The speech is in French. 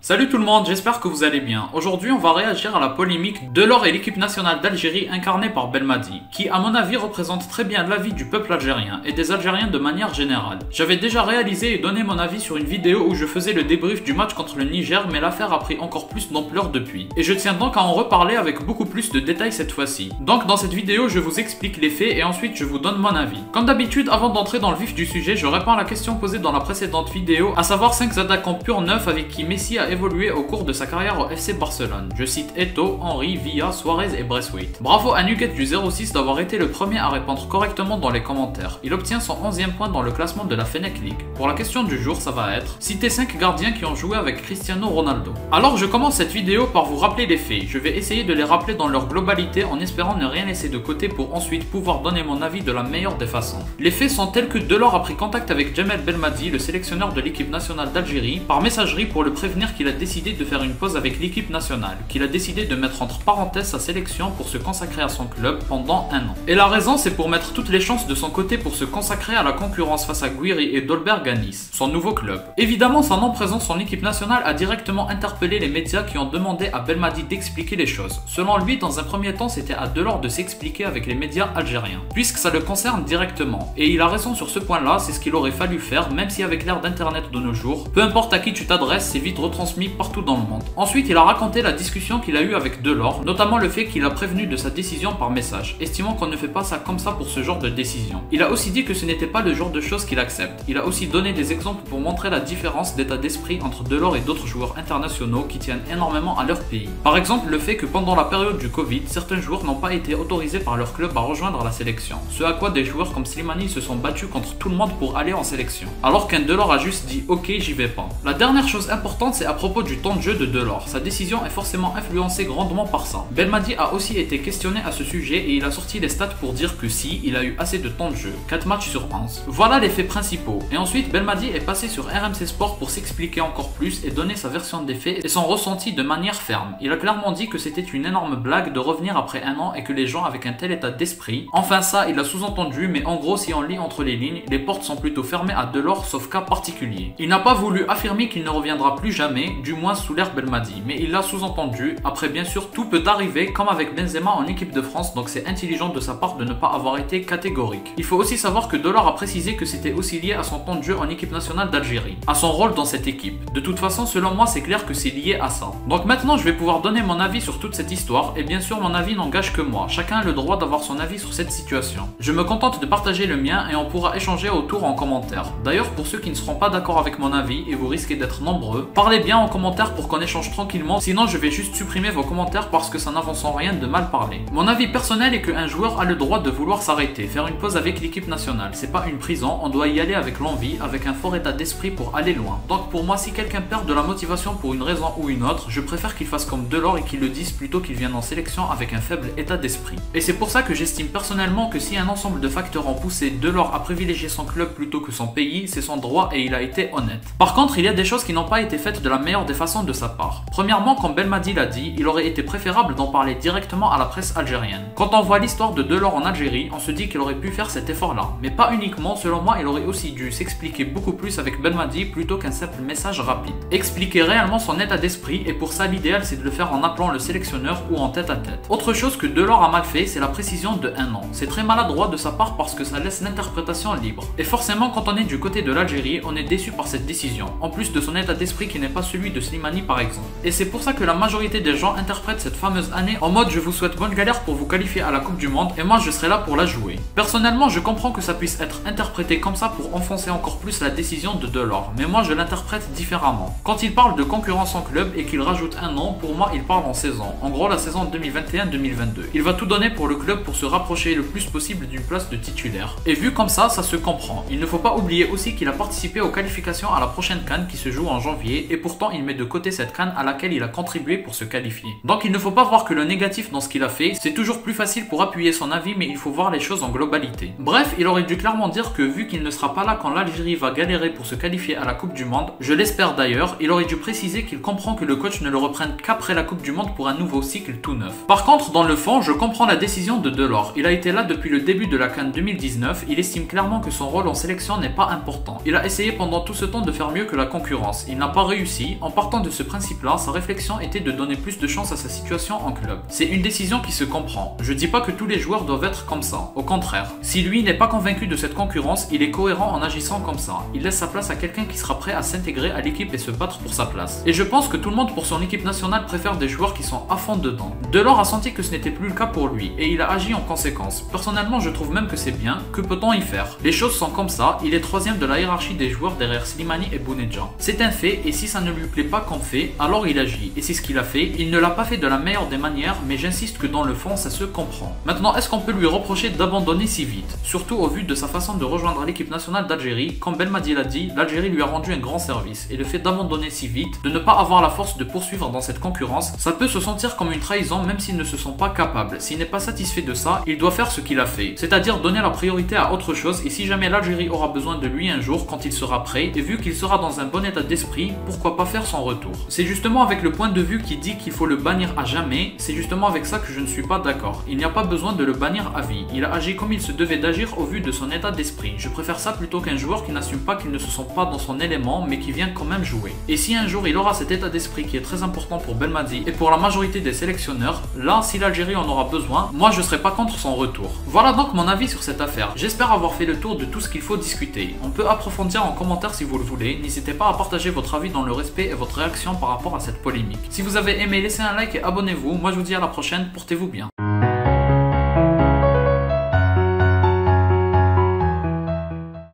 Salut tout le monde, j'espère que vous allez bien. Aujourd'hui, on va réagir à la polémique Delors et l'équipe nationale d'Algérie incarnée par Belmadi, qui à mon avis représente très bien l'avis du peuple algérien et des Algériens de manière générale. J'avais déjà réalisé et donné mon avis sur une vidéo où je faisais le débrief du match contre le Niger, mais l'affaire a pris encore plus d'ampleur depuis. Et je tiens donc à en reparler avec beaucoup plus de détails cette fois-ci. Donc dans cette vidéo, je vous explique les faits et ensuite je vous donne mon avis. Comme d'habitude, avant d'entrer dans le vif du sujet, je réponds à la question posée dans la précédente vidéo, à savoir 5 attaquants purs neufs avec qui Messi a évolué au cours de sa carrière au FC Barcelone. Je cite Eto'o, Henry, Villa, Suarez et Braithwaite. Bravo à Nugget du 06 d'avoir été le premier à répondre correctement dans les commentaires. Il obtient son 11e point dans le classement de la Fennec League. Pour la question du jour, ça va être citer 5 gardiens qui ont joué avec Cristiano Ronaldo. Alors je commence cette vidéo par vous rappeler les faits. Je vais essayer de les rappeler dans leur globalité en espérant ne rien laisser de côté pour ensuite pouvoir donner mon avis de la meilleure des façons. Les faits sont tels que Delors a pris contact avec Djamel Belmadi, le sélectionneur de l'équipe nationale d'Algérie, par messagerie pour le prévenir qu'il a décidé de faire une pause avec l'équipe nationale, qu'il a décidé de mettre entre parenthèses sa sélection pour se consacrer à son club pendant un an. Et la raison, c'est pour mettre toutes les chances de son côté pour se consacrer à la concurrence face à Guiri et Dolberg à Nice, son nouveau club. Évidemment, son nom présent son équipe nationale a directement interpellé les médias qui ont demandé à Belmadi d'expliquer les choses. Selon lui, dans un premier temps, c'était à Delors de s'expliquer avec les médias algériens, puisque ça le concerne directement. Et il a raison sur ce point-là, c'est ce qu'il aurait fallu faire, même si avec l'ère d'internet de nos jours, peu importe à qui tu t'adresses, c'est vite retransmis partout dans le monde. Ensuite, il a raconté la discussion qu'il a eue avec Delors, notamment le fait qu'il a prévenu de sa décision par message, estimant qu'on ne fait pas ça comme ça pour ce genre de décision. Il a aussi dit que ce n'était pas le genre de choses qu'il accepte. Il a aussi donné des exemples pour montrer la différence d'état d'esprit entre Delors et d'autres joueurs internationaux qui tiennent énormément à leur pays. Par exemple, le fait que pendant la période du Covid, certains joueurs n'ont pas été autorisés par leur club à rejoindre la sélection. Ce à quoi des joueurs comme Slimani se sont battus contre tout le monde pour aller en sélection. Alors qu'un Delors a juste dit ok, j'y vais pas. La dernière chose importante, c'est à propos du temps de jeu de Delors. Sa décision est forcément influencée grandement par ça. Belmadi a aussi été questionné à ce sujet et il a sorti les stats pour dire que si, il a eu assez de temps de jeu, 4 matchs sur 11. Voilà les faits principaux. Et ensuite, Belmadi est passé sur RMC Sport pour s'expliquer encore plus et donner sa version des faits et son ressenti de manière ferme. Il a clairement dit que c'était une énorme blague de revenir après un an et que les gens avec un tel état d'esprit... Enfin ça, il a sous-entendu, mais en gros, si on lit entre les lignes, les portes sont plutôt fermées à Delors sauf cas particulier. Il n'a pas voulu affirmer qu'il ne reviendra plus jamais, du moins sous l'ère Belmadi, mais il l'a sous-entendu. Après, bien sûr, tout peut arriver, comme avec Benzema en équipe de France, donc c'est intelligent de sa part de ne pas avoir été catégorique. Il faut aussi savoir que Delors a précisé que c'était aussi lié à son temps de jeu en équipe nationale d'Algérie, à son rôle dans cette équipe. De toute façon, selon moi, c'est clair que c'est lié à ça. Donc maintenant, je vais pouvoir donner mon avis sur toute cette histoire, et bien sûr, mon avis n'engage que moi. Chacun a le droit d'avoir son avis sur cette situation. Je me contente de partager le mien et on pourra échanger autour en commentaire. D'ailleurs, pour ceux qui ne seront pas d'accord avec mon avis, et vous risquez d'être nombreux, parlez bien en commentaire pour qu'on échange tranquillement, sinon je vais juste supprimer vos commentaires parce que ça n'avance en rien de mal parler. Mon avis personnel est qu'un joueur a le droit de vouloir s'arrêter, faire une pause avec l'équipe nationale. C'est pas une prison, on doit y aller avec l'envie, avec un fort état d'esprit pour aller loin. Donc pour moi, si quelqu'un perd de la motivation pour une raison ou une autre, je préfère qu'il fasse comme Delors et qu'il le dise plutôt qu'il vienne en sélection avec un faible état d'esprit. Et c'est pour ça que j'estime personnellement que si un ensemble de facteurs ont poussé Delors à privilégier son club plutôt que son pays, c'est son droit et il a été honnête. Par contre, il y a des choses qui n'ont pas été faites de la meilleure des façons de sa part. Premièrement, comme Belmadi l'a dit, il aurait été préférable d'en parler directement à la presse algérienne. Quand on voit l'histoire de Delors en Algérie, on se dit qu'il aurait pu faire cet effort-là. Mais pas uniquement, selon moi, il aurait aussi dû s'expliquer beaucoup plus avec Belmadi plutôt qu'un simple message rapide. Expliquer réellement son état d'esprit et pour ça l'idéal c'est de le faire en appelant le sélectionneur ou en tête à tête. Autre chose que Delors a mal fait, c'est la précision de un an. C'est très maladroit de sa part parce que ça laisse l'interprétation libre. Et forcément quand on est du côté de l'Algérie, on est déçu par cette décision, en plus de son état d'esprit qui n'est pas celui de Slimani par exemple. Et c'est pour ça que la majorité des gens interprètent cette fameuse année en mode je vous souhaite bonne galère pour vous qualifier à la Coupe du Monde et moi je serai là pour la jouer. Personnellement je comprends que ça puisse être interprété comme ça pour enfoncer encore plus la décision de Delors, mais moi je l'interprète différemment. Quand il parle de concurrence en club et qu'il rajoute un an, pour moi il parle en saison, en gros la saison 2021-2022. Il va tout donner pour le club pour se rapprocher le plus possible d'une place de titulaire. Et vu comme ça se comprend. Il ne faut pas oublier aussi qu'il a participé aux qualifications à la prochaine CAN qui se joue en janvier et pourtant il met de côté cette CAN à laquelle il a contribué pour se qualifier. Donc il ne faut pas voir que le négatif dans ce qu'il a fait, c'est toujours plus facile pour appuyer son avis mais il faut voir les choses en globalité. Bref, il aurait dû clairement dire que vu qu'il ne sera pas là quand l'Algérie va galérer pour se qualifier à la Coupe du Monde, je l'espère d'ailleurs, il aurait dû préciser qu'il comprend que le coach ne le reprenne qu'après la Coupe du Monde pour un nouveau cycle tout neuf. Par contre, dans le fond, je comprends la décision de Delors. Il a été là depuis le début de la CAN 2019, il estime clairement que son rôle en sélection n'est pas important. Il a essayé pendant tout ce temps de faire mieux que la concurrence. Il n'a pas réussi, Belmadi, en partant de ce principe-là, sa réflexion était de donner plus de chance à sa situation en club. C'est une décision qui se comprend. Je dis pas que tous les joueurs doivent être comme ça, au contraire. Si lui n'est pas convaincu de cette concurrence, il est cohérent en agissant comme ça. Il laisse sa place à quelqu'un qui sera prêt à s'intégrer à l'équipe et se battre pour sa place. Et je pense que tout le monde pour son équipe nationale préfère des joueurs qui sont à fond dedans. Delors a senti que ce n'était plus le cas pour lui, et il a agi en conséquence. Personnellement, je trouve même que c'est bien. Que peut-on y faire? Les choses sont comme ça, il est troisième de la hiérarchie des joueurs derrière Slimani et Bounedjah. C'est un fait, et si ça ne lui plaît pas qu'on fait, alors il agit. Et c'est ce qu'il a fait. Il ne l'a pas fait de la meilleure des manières, mais j'insiste que dans le fond, ça se comprend. Maintenant, est-ce qu'on peut lui reprocher d'abandonner si vite? Surtout au vu de sa façon de rejoindre l'équipe nationale d'Algérie. Comme Belmadi l'a dit, l'Algérie lui a rendu un grand service, et le fait d'abandonner si vite, de ne pas avoir la force de poursuivre dans cette concurrence, ça peut se sentir comme une trahison même s'il ne se sent pas capable. S'il n'est pas satisfait de ça, il doit faire ce qu'il a fait, c'est-à-dire donner la priorité à autre chose, et si jamais l'Algérie aura besoin de lui un jour quand il sera prêt, et vu qu'il sera dans un bon état d'esprit, pourquoi pas faire son retour? C'est justement avec le point de vue qui dit qu'il faut le bannir à jamais, c'est justement avec ça que je ne suis pas d'accord. Il n'y a pas besoin de le bannir à vie, il a agi comme il se devait d'agir au vu de son état d'esprit. Je préfère ça plutôt qu'un joueur qui n'assume pas qu'il ne se sent pas dans son élément, mais qui vient quand même jouer. Et si un jour il aura cet état d'esprit qui est très important pour Belmadi et pour la majorité des sélectionneurs, là, si l'Algérie en aura besoin, moi je serai pas contre son retour. Voilà donc mon avis sur cette affaire. J'espère avoir fait le tour de tout ce qu'il faut discuter. On peut approfondir en commentaire si vous le voulez. N'hésitez pas à partager votre avis dans le respect et votre réaction par rapport à cette polémique. Si vous avez aimé, laissez un like et abonnez-vous. Moi je vous dis à la prochaine, portez-vous bien.